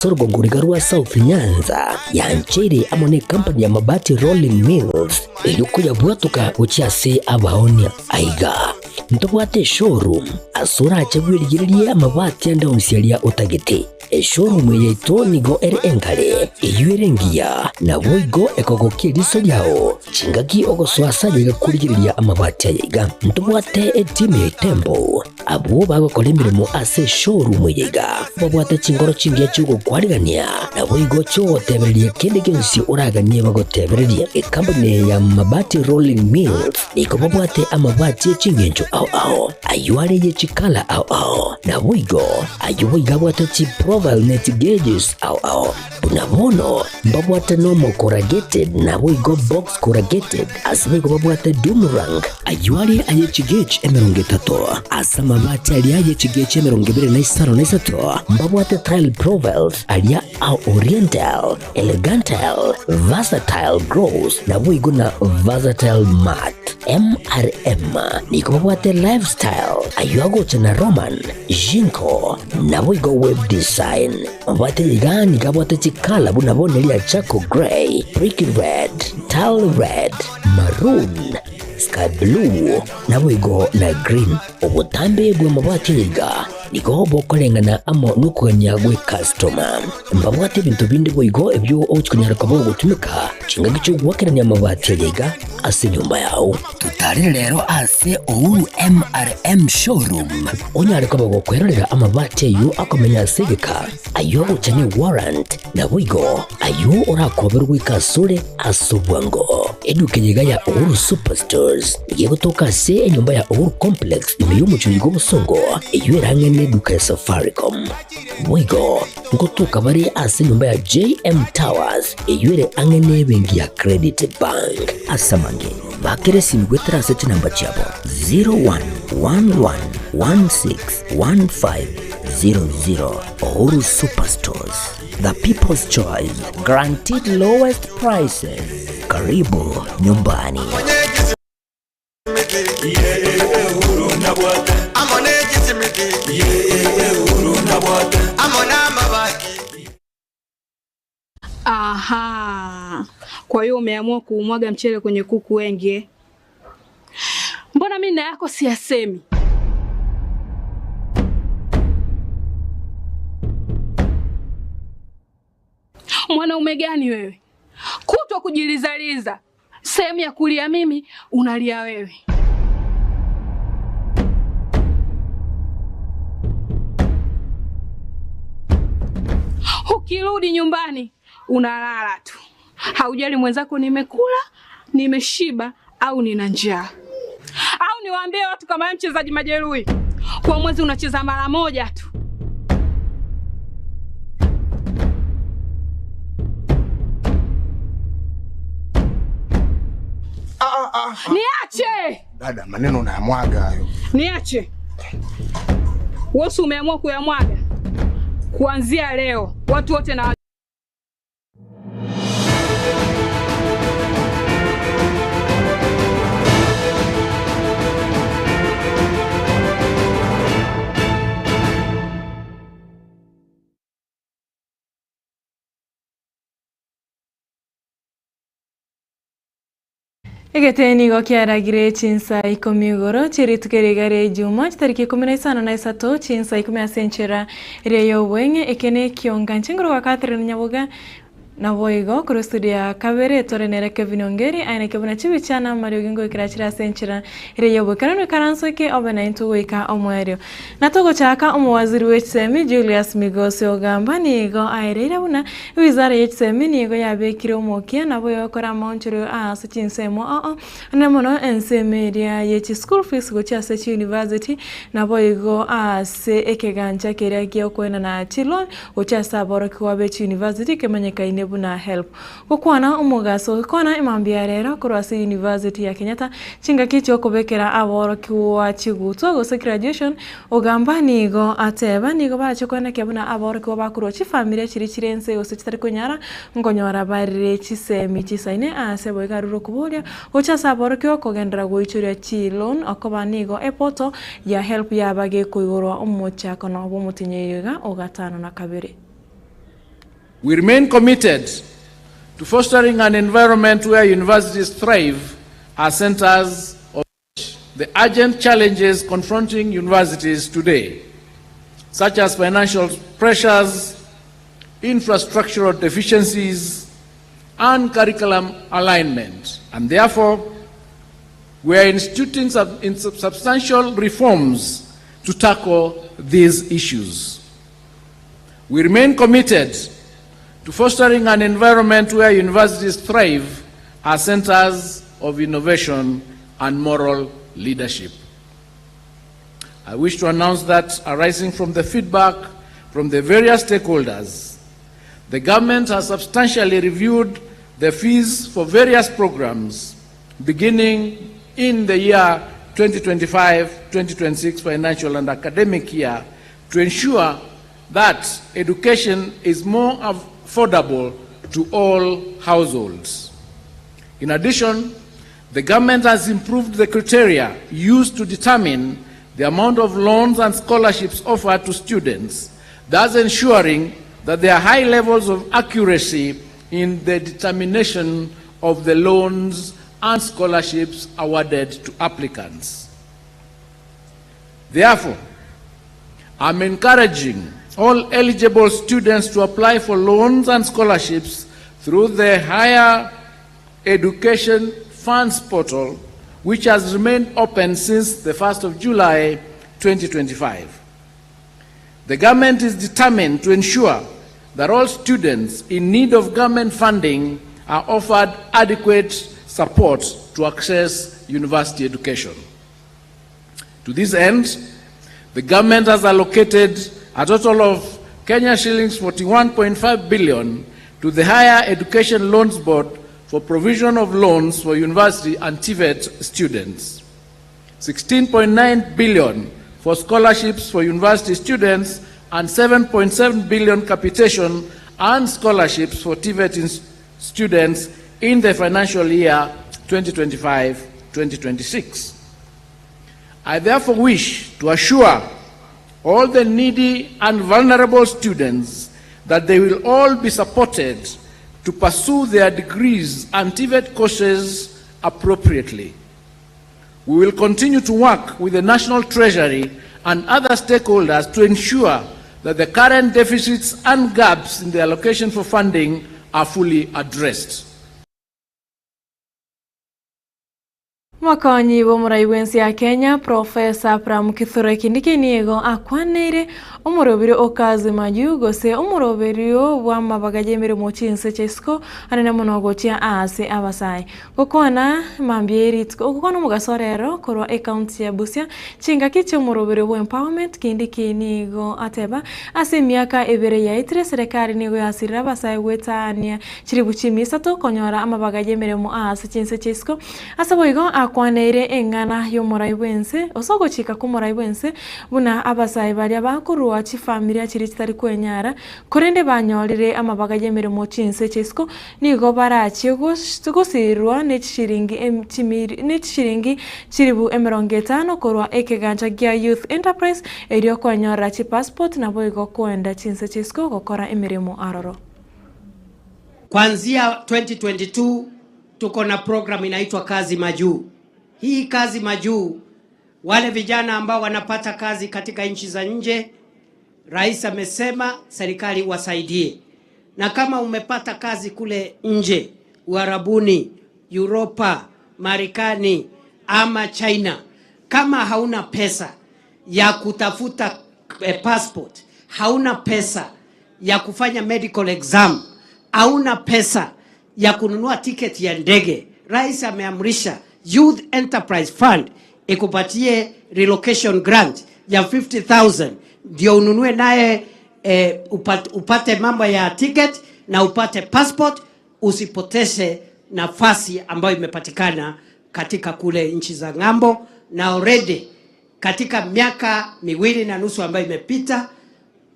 Sorogongurigarua South Nyanza ya Nchere amone company ya mabati Rolling Mills yuko yabwatuka ucyase abaonia aiga ntobwate showroom asura achagwirigiriye amabati anda unsyalia utagete showroom yeto nigo enkale eyuerengia na boigo ekogokie riso lyao chingaki ogoswasa yigakurigiriya amabati aiga ntobwate team tembo abo bagakora imirimo ase showroom yiga babwate chingoro chingiye cyugo kwarigania na boigo cyo tebereriye kende gensi uraganie bagotebereriye company ya mabati Rolling Mills niko babwate amabati chingenjo ao ayuare ye chikala ao na boigo ayuiga bwate chi profile net gauges ao bunabono babwate normal corrugated na boigo box corrugated asibigo babwate boomerang ayuare aye chigage emerongetato asama mabati aliaye chigage emerongebe babwate tile profiles alia au oriental elegantal versatile grows na boigo na versatile mat MRM niko babwate lifestyle ayuago chana roman jinko na boigo web design babwate ligani kabwate chikala bunabone lia chako gray brick red tile red maroon sky blue na boigo na green obutambe bwe mabwate liga niko bokolengana amo nukuganya gwe customer mbabwate bintu bindi boigo ebyo okunyara kabo gutumika chinga gicu gwakiranya amabati liga ase nyumba yao tutari rero ase ouru MRM showroom onyare kabo gukwerera amabati yu akomenya segeka ayo uchanye warrant na boigo ayo urakoberwa kasure asubwango eduke yiga ya ouru superstores yego toka se enyumba ya ouru complex imiyumu cyugo busongo eyuerangene duka ya Safaricom boigo ngotuka bari ase nyumba ya JM Towers eyuere angene bengi ya Credit Bank asamange bakere simgwetera sete namba chabo 0111161500 Ouru Superstores, the people's choice, guaranteed lowest prices. Karibu nyumbani. Aha, kwa hiyo umeamua kuumwaga mchele kwenye kuku wengi. Mbona mimi na yako siyasemi? Mwanaume gani wewe? Kutwa kujilizaliza. Sehemu ya kulia mimi, unalia wewe. Ukirudi nyumbani, unalala tu. Haujali mwenzako nimekula, nimeshiba au nina njaa. Au niwaambie watu kama mchezaji majeruhi, kwa mwezi unacheza mara moja tu. Niache! Dada, maneno unayamwaga hayo. Niache. Wewe umeamua kuyamwaga. Kuanzia leo, watu wote na Egeteni gokiaragire Chinsa Ikomi goro chiritukere juma tariki 15 Chinsa Ikomi asenchera reyo wenge ekene Ekeonga nchingoro wa Catherine Nyaboga na boigo kurustudia kabere torenere Kevin Ongeri aina kebuna chibichana Mario Gingo ikirachira senchera reyo bokarano karansoke obana into weka omwerio natogo chaka omwaziri wechsemi Julius Migose ogamba nigo airira buna wizara yechsemi nigo yabekire omokia na boyo kora monchero ase chinsemo namono ensemeria yechi school fees go chase university na boigo ase ekeganja keria gyokwena na chilo ochasa boro kwabe university kemanyeka ine buna help gukwana umugaso kwana imambia rero kurwasi university ya Kenyatta chinga kicho kubekera aboro kiwa chigutwa go graduation ogamba nigo ateba nigo bacho kwena kebuna aboro kiwa bakuro chi family chirichirense go chitari kunyara ngonyora barire chisemi chisaine asebo igaruro kubulia ocha saboro kiwa kogendra go ichuria chi loan akoba nigo epoto ya help ya bage kuigorwa umucha kono bo mutinyega ogatano na kabiri We remain committed to fostering an environment where universities thrive as centers of the urgent challenges confronting universities today, such as financial pressures, infrastructural deficiencies, and curriculum alignment. And therefore, we are instituting substantial reforms to tackle these issues. We remain committed to fostering an environment where universities thrive as centers of innovation and moral leadership. I wish to announce that, arising from the feedback from the various stakeholders, the government has substantially reviewed the fees for various programs beginning in the year 2025-2026 financial and academic year to ensure that education is more affordable to all households. In addition, the government has improved the criteria used to determine the amount of loans and scholarships offered to students, thus ensuring that there are high levels of accuracy in the determination of the loans and scholarships awarded to applicants. Therefore, I'm encouraging all eligible students to apply for loans and scholarships through the Higher Education Funds Portal, which has remained open since the 1st of July 2025. The government is determined to ensure that all students in need of government funding are offered adequate support to access university education. To this end, the government has allocated a total of Kenya shillings 41.5 billion to the Higher Education Loans Board for provision of loans for university and TVET students, 16.9 billion for scholarships for university students, and 7.7 billion capitation and scholarships for TVET students in the financial year 2025-2026. I therefore wish to assure all the needy and vulnerable students that they will all be supported to pursue their degrees and TVET courses appropriately. We will continue to work with the National Treasury and other stakeholders to ensure that the current deficits and gaps in the allocation for funding are fully addressed. Mwakonyi wa muraiwensi ya Kenya Profesa Pram Kithure Kindiki niego akwanire umurobiri okazi maju gose umurobiri wa mabagaje mirimo Chinsa Chesko anene munogo tia ase abasai gukona mambieri gukona mugasorero korwa account ya Busia chinga kiche umurobiri wa empowerment Kindiki niego ateba ase miaka ebere ya itre serikali nigo yasirira abasai wetania chiribuchimisa to konyora amabagaje mirimo ase Chinsa Chesko asaboigo akwanire engana yo muraiwense osogo chika ku muraiwense buna abasai baria bakurwa chi familia chiri chitari kwenyara korende banyorire amabagaje mirimo Chinsa Chesko nigo barachi gusirwa ne shiringi chiribu 50 korwa ekeganja gya youth enterprise erio konyora chi passport na boigo kwenda Chinsa Chesko gokora emirimo aroro. Kuanzia 2022 tuko na program inaitwa kazi majuu. Hii kazi majuu, wale vijana ambao wanapata kazi katika nchi za nje, rais amesema serikali wasaidie. Na kama umepata kazi kule nje, Uarabuni, Europa, Marekani ama China, kama hauna pesa ya kutafuta passport, hauna pesa ya kufanya medical exam, hauna pesa ya kununua ticket ya ndege, rais ameamrisha Youth Enterprise Fund ikupatie relocation grant ya 50,000 ndio ununue naye upate mambo ya ticket na upate passport, usipoteshe nafasi ambayo imepatikana katika kule nchi za ngambo. Na already katika miaka 2.5 ambayo imepita,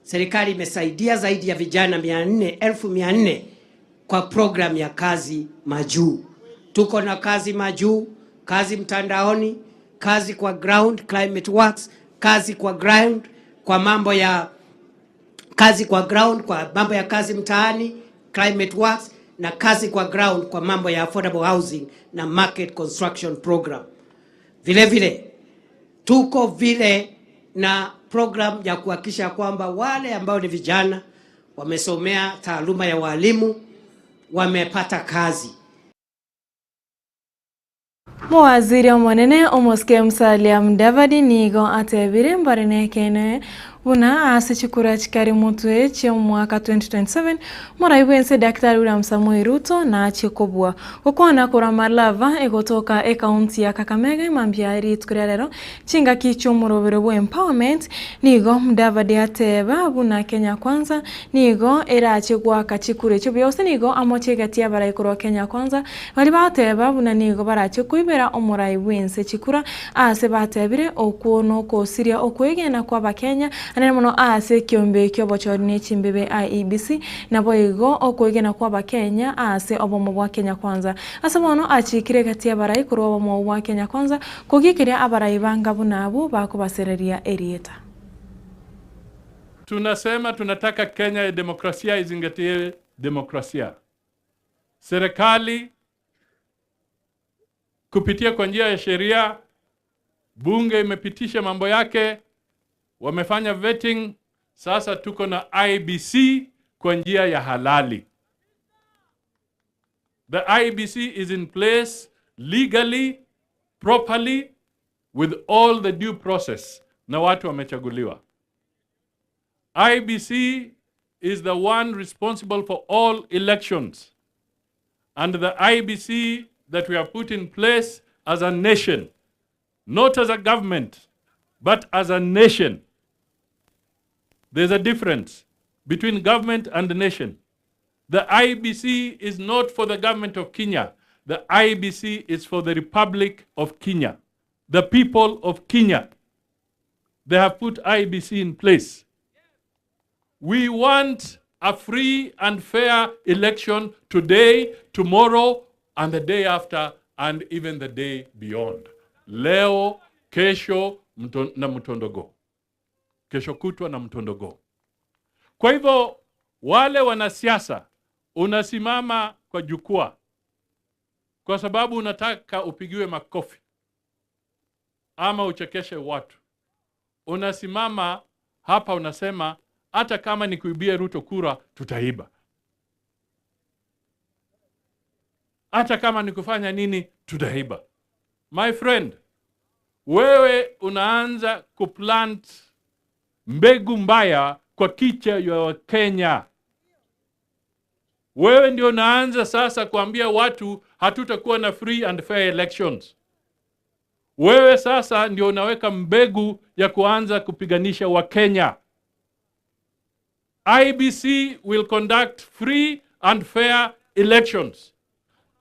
serikali imesaidia zaidi ya vijana 400,000 kwa program ya kazi majuu. Tuko na kazi majuu, kazi mtandaoni, kazi kwa ground, climate works, kazi kwa ground, kwa mambo ya kazi kwa ground kwa mambo ya kazi mtaani, climate works, na kazi kwa ground kwa mambo ya affordable housing na market construction program. Vile vile tuko vile na program ya kuhakikisha kwamba wale ambao ni vijana wamesomea taaluma ya walimu wamepata kazi. Mawaziri omonene omoske Musalia Mudavadi nigo atebire mbarene kene buna ase chikura chikari mutwe chyo mwaka 2027 moraibense Daktari William Samoei Ruto na chikobwa gukwana kura malava egotoka ekaunti ya Kakamega mambiari tukurerero chinga kicho murobero bwa empowerment nigo Mudavadi ateba buna Kenya Kwanza nigo erache gwaka chikure cyo byose nigo amochegatia baraikoro Kenya Kwanza bali bateba buna nigo barache kuibera omuraibense chikura ase batebire okuono ko siria okwegena kwa bakenya anemono ase kiombe kyobochorine chimbebe IEBC nabo igo okwegena kwa bakenya ase obomo bwa Kenya Kwanza ase mono achikire gati abarai kuri obomo bwa Kenya Kwanza kugikiria abarai banga bunabo bakubasereria erieta. Tunasema tunataka Kenya ya demokrasia izingatie demokrasia. Serikali kupitia kwa njia ya sheria, bunge imepitisha mambo yake, wamefanya vetting, sasa tuko na IBC kwa njia ya halali. The IBC is in place legally, properly, with all the due process, na watu wamechaguliwa. IBC is the one responsible for all elections, and the IBC that we have put in place as a nation, not as a government, but as a nation. There's a difference between government and the nation. The IBC is not for the government of Kenya. The IBC is for the Republic of Kenya, the people of Kenya. They have put IBC in place. We want a free and fair election today, tomorrow, and the day after, and even the day beyond. Leo, kesho, na mtondogo. Kesho kutwa na mtondogo. Kwa hivyo, wale wanasiasa, unasimama kwa jukwaa kwa sababu unataka upigiwe makofi ama uchekeshe watu. Unasimama hapa unasema, hata kama ni kuibia Ruto kura, tutaiba. Hata kama ni kufanya nini, tutaiba. My friend, wewe unaanza kuplant mbegu mbaya kwa kichwa ya Kenya. Wewe ndio unaanza sasa kuambia watu hatutakuwa na free and fair elections. Wewe sasa ndio unaweka mbegu ya kuanza kupiganisha wa Kenya. IBC will conduct free and fair elections.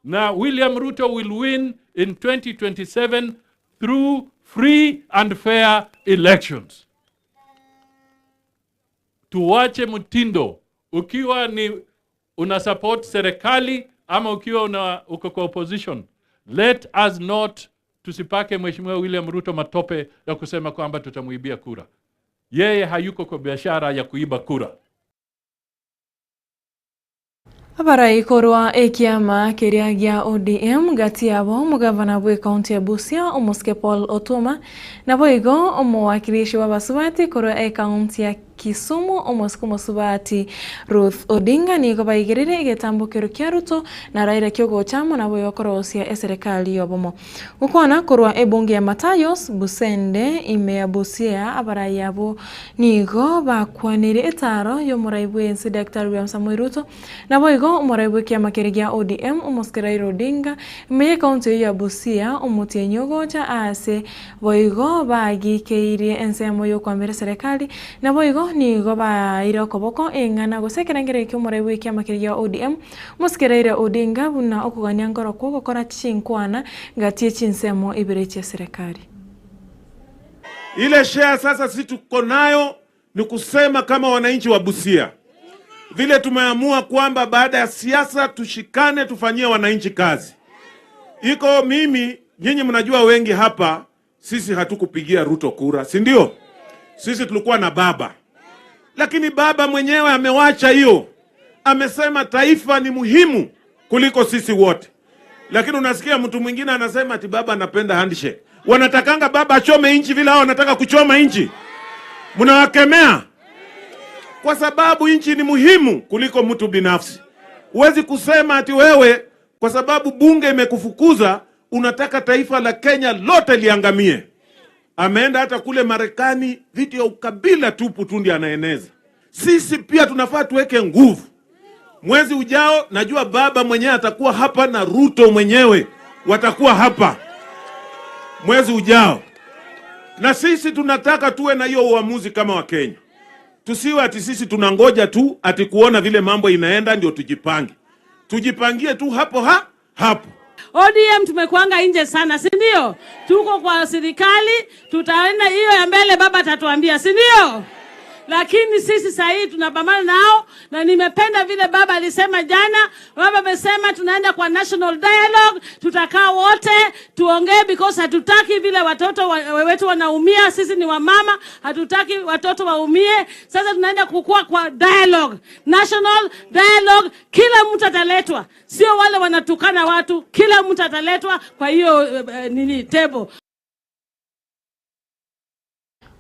Now William Ruto will win in 2027 through free and fair elections. Tuwache mtindo. Ukiwa ni unasupport serikali ama ukiwa uko kwa opposition, let us not tusipake Mheshimiwa William Ruto matope ya kusema kwamba tutamuibia kura. Yeye hayuko kwa biashara ya kuiba kura. Abarai korwa ekiama keria gia ODM gati yabo mugavana bwe kaunti ya Busia omuske Paul Otuma nabo igo omowakilishi wa basubati korwa kaunti ya Kisumu omuske musubati Ruth Odinga nigo baigirire Getembe kia Ruto na Raila kyogo chamo nabo yokorosia serikali yobomo ukona korwa ebunge ya Matayos Busende imeabusia abarai yabo nigo bakwanire etaro yo muraibwense Daktari William Samoei Ruto nabo igo muraibu kia makeregia ODM omuske Raila Odinga meye kaunti ya Busia omutenyogo cha ase boigo bagikeire ensemo yo kwambere serikali na boigo nigo baira koboko engana gosekerangere kyo muraibu kia makeregia ODM muske Raila Odinga buna okugania ngoro ko gukora chinkwana ngatie chinsemo ibereche serikali. Ile share sasa sisi tuko nayo ni kusema kama wananchi wa Busia. Vile tumeamua kwamba baada ya siasa tushikane tufanyie wananchi kazi. Iko mimi, nyinyi mnajua wengi hapa, sisi hatukupigia Ruto kura, si ndio? Sisi tulikuwa na baba. Lakini baba mwenyewe amewacha hiyo. Amesema taifa ni muhimu kuliko sisi wote. Lakini unasikia mtu mwingine anasema ati baba anapenda handshake. Wanatakanga baba achome inchi vile hao wanataka kuchoma inchi. Mnawakemea. Kwa sababu inchi ni muhimu kuliko mtu binafsi. Huwezi kusema ati wewe kwa sababu bunge imekufukuza unataka taifa la Kenya lote liangamie. Ameenda hata kule Marekani, vitu ya ukabila tupu tu ndiye anaeneza. Sisi pia tunafaa tuweke nguvu. Mwezi ujao najua baba mwenyewe atakuwa hapa na Ruto mwenyewe watakuwa hapa mwezi ujao. Na sisi tunataka tuwe na hiyo uamuzi kama wa Kenya. Tusiwe ati sisi tunangoja tu ati kuona vile mambo inaenda ndio tujipange. Tujipangie tu hapo. ODM tumekuanga nje sana, si ndio? Tuko kwa serikali, tutaenda hiyo ya mbele baba atatuambia, si ndio? Lakini sisi sasa hivi tunapambana nao, na nimependa vile baba alisema jana. Baba amesema tunaenda kwa national dialogue, tutakaa wote tuongee, because hatutaki vile watoto wetu wanaumia. Sisi ni wamama, hatutaki watoto waumie. Sasa tunaenda kukua kwa dialogue, national dialogue. Kila mtu ataletwa, sio wale wanatukana watu. Kila mtu ataletwa kwa hiyo table.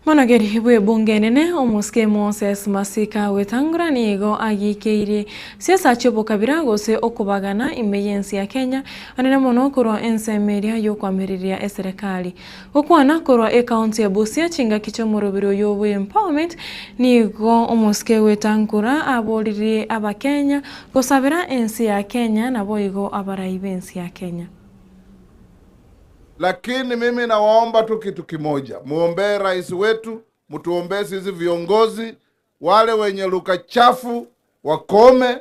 Monogeri bwe bunge nene omuske Moses Masika wetangura nigo agikeire siasa chobo kabira gose okubagana emergency ya Kenya anene mono kurwa ensemeria yo kwamiriria eserikali okwana kurwa county ya Busia chinga kichomorobiro yo we empowerment nigo omuske wetangura aboliri abakenya gosabira ensi ya Kenya na boigo abaraibensi ya Kenya. Lakini mimi nawaomba tu kitu kimoja, muombee rais wetu, mtuombee sisi viongozi, wale wenye luka chafu wakome,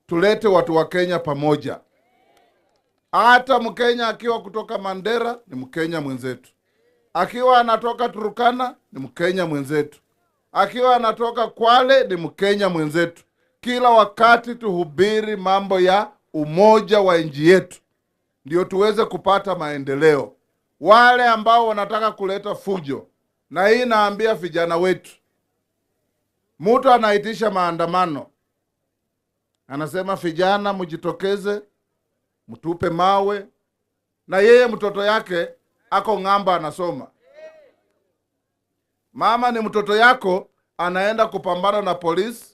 tulete watu wa Kenya pamoja. Hata Mkenya akiwa kutoka Mandera ni Mkenya mwenzetu, akiwa anatoka Turukana ni Mkenya mwenzetu, akiwa anatoka Kwale ni Mkenya mwenzetu. Kila wakati tuhubiri mambo ya umoja wa nchi yetu, ndio tuweze kupata maendeleo. Wale ambao wanataka kuleta fujo, na hii naambia vijana wetu, mtu anaitisha maandamano, anasema vijana mjitokeze, mtupe mawe, na yeye mtoto yake ako ng'amba anasoma. Mama ni mtoto yako anaenda kupambana na polisi,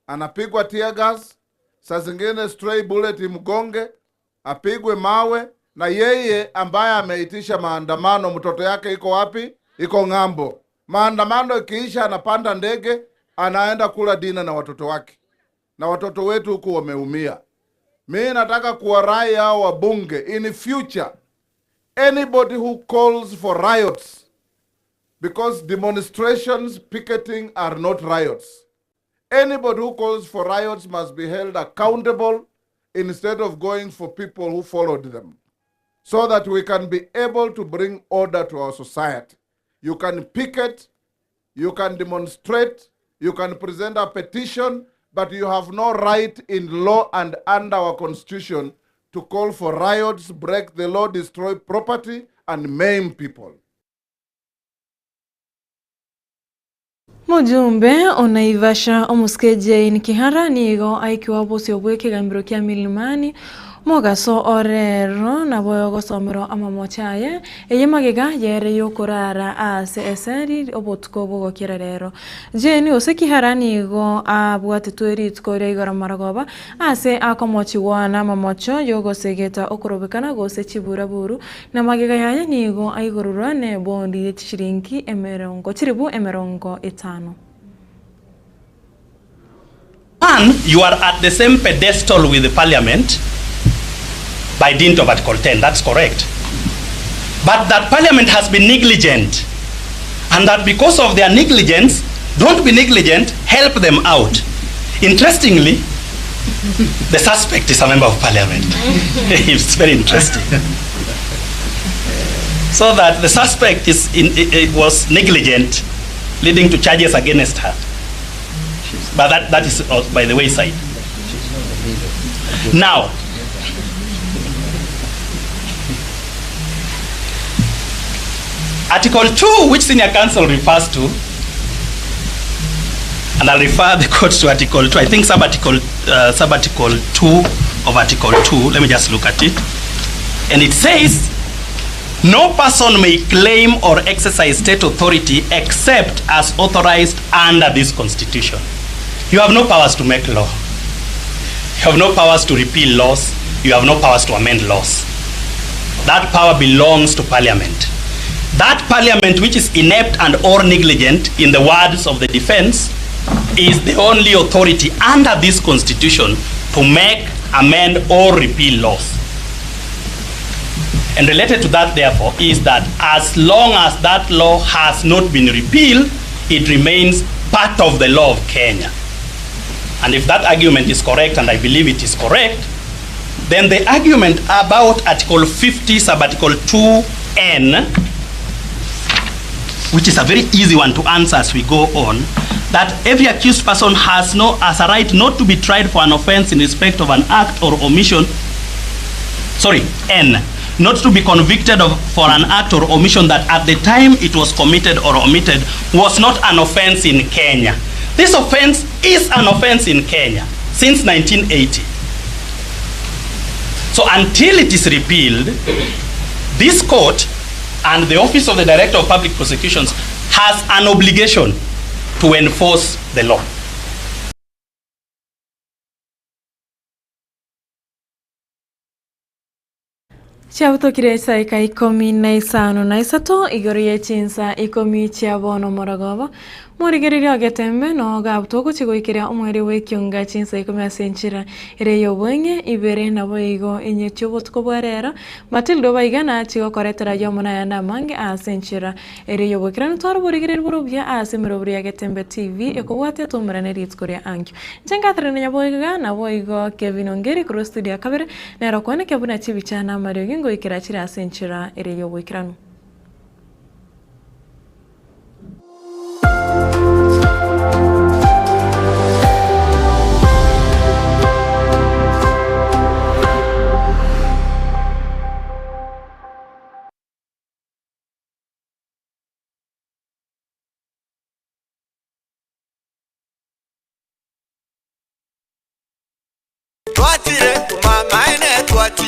anapigwa tear gas, saa zingine stray bullet mgonge, apigwe mawe, na yeye ambaye ameitisha maandamano mtoto yake iko wapi? Iko ng'ambo. Maandamano ikiisha anapanda ndege anaenda kula dina na watoto wake. Na watoto wetu huku wameumia. Mimi nataka kuwarai hao wabunge, in future anybody who calls for riots, because demonstrations, picketing are not riots. Anybody who calls for riots must be held accountable instead of going for people who followed them, so that we can be able to bring order to our society. You can picket, you can demonstrate, you can present a petition, but you have no right in law and under our constitution to call for riots, break the law, destroy property, and maim people. Mujumbe onaivasha omuskeje nikihara nigo aikiwa bosi obweke gambiro kia milimani mogaso orero na boyo gosomero amamochaye eyemagega yere yokurara ase eseri obotko bogo kirerero jeni osekihara nigo abwate twerit kore igora maragoba ase akomochiwana mamocho yogosegeta okorobekana gose chiburaburu na magega yaye nigo aigorura ne bondi shiringi emerongo chiribu emerongo 5. And you are at the same pedestal with the parliament by dint of Article 10, that's correct. But that parliament has been negligent, and that because of their negligence, don't be negligent, help them out. Interestingly, the suspect is a member of parliament. It's very interesting. So that the suspect was negligent, leading to charges against her. But that is by the wayside. Now, Article 2, which Senior Counsel refers to, And I'll refer the court to Article 2, I think sub-article 2 of Article 2. Let me just look at it. And it says, no person may claim or exercise state authority except as authorized under this Constitution. You have no powers to make law. You have no powers to repeal laws. You have no powers to amend laws. That power belongs to Parliament. That Parliament which is inept and or negligent, in the words of the defense, is the only authority under this Constitution to make, amend or repeal laws. And related to that, therefore, is that as long as that law has not been repealed, it remains part of the law of Kenya. And if that argument is correct, and I believe it is correct, then the argument about Article 50, sub-article 2N, which is a very easy one to answer as we go on, that every accused person has a right not to be tried for an offense in respect of an act or omission, N, not to be convicted for an act or omission that at the time it was committed or omitted was not an offense in Kenya. This offense is an offense in Kenya since 1980. So until it is repealed, this court and the Office of the Director of Public Prosecutions has an obligation to enforce the law. Ciabutokire saika Ikomi na isano na isato igoriye Chinsa Ikomi ciabono moragobo murigereria Getembe no gabutoko cigoikiria umweri we Ekeonga Chinsa Ikomi asenchira ire yobwenge ibere na boigo enye cyobotuko bwarera Matildo baigana cigo koretera yomona yana mange asenchira ire yobokira ntwaro burigerera burubya asemero buri ya Getembe TV ekobwate tumurane ritskoria ankyo Njengathre Nyaboga na boigo Kevin Ongeri ku studio kabere na rokone kebuna cibichana Mario ngo ikirachira asenchira ire yobokirano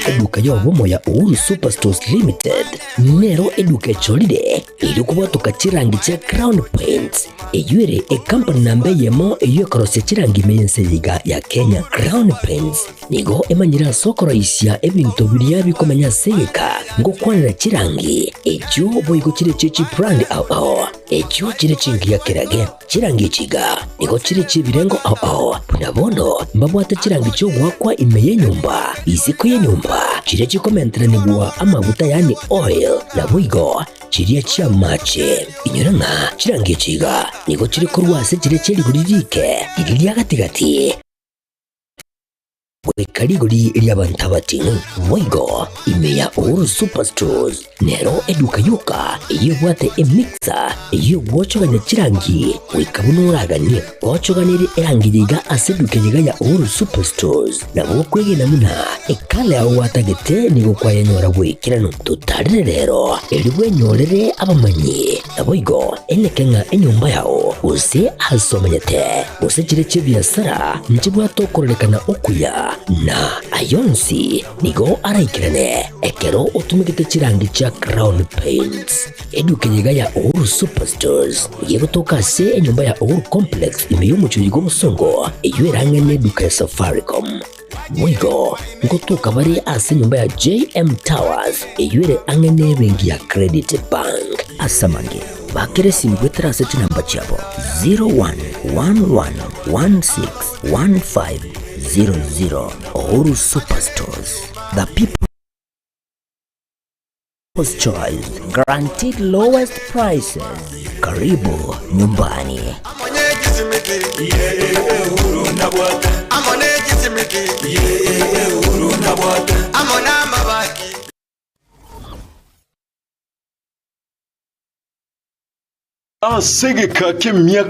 Eduka yobomo ya Uhuru Superstores Limited nero eduka cholide iri kubatuka chirangi cha Crown Paints eyure company nambe yemo eyo korose chirangi meyense ya Kenya. Crown Paints nigo emanyira sokoro isya ebintu biriya bikomanya seka ngo kwanira chirangi ejo boyigo chire chichi brand ao ejo chire chingi ya kerage chirangi chiga nigo chire chibirengo ao punabono mbabwata chirangi cyo gwakwa imeye nyumba iziko ye nyumba chire chikomentera nigwa amavuta yani oil na boyigo chiriya chia mache inyuranga chirangi chiga nigo chire kurwase chire chiri guririke iriya gatigati Karigori iliabantabati Boigo imeya Uhuru Superstores nero eduka yuka iyo bwate emixer iyo bwochoganya chirangi wikabunuragani bwochoganiri erangiriga aseduke yiga ya Uhuru Superstores na bokwege namuna ekale aho watagete nigo kwa yenyora bwikirano tutarire rero elibwe nyorere abamanyi na Boigo enekenga enyumba yao use asomanyete use chire chibiasara nchibwa tokorelekana okuya na ayonsi nigo araikirane ekero utumikite chirangi cha Crown Paints eduke yiga ya Uhuru Superstores yego toka se enyumba ya Uhuru Complex imeyumucho yigo musongo eywerangene eduka ya Safaricom Mwigo ngotuka bari ase nyumba ya JM Towers eyure angene bengi ya Credit Bank asamange bakere simbwetera seti namba chabo 0111161500 Uhuru Superstores, the people's choice, guaranteed lowest prices. Karibu nyumbani. Asege kake miaka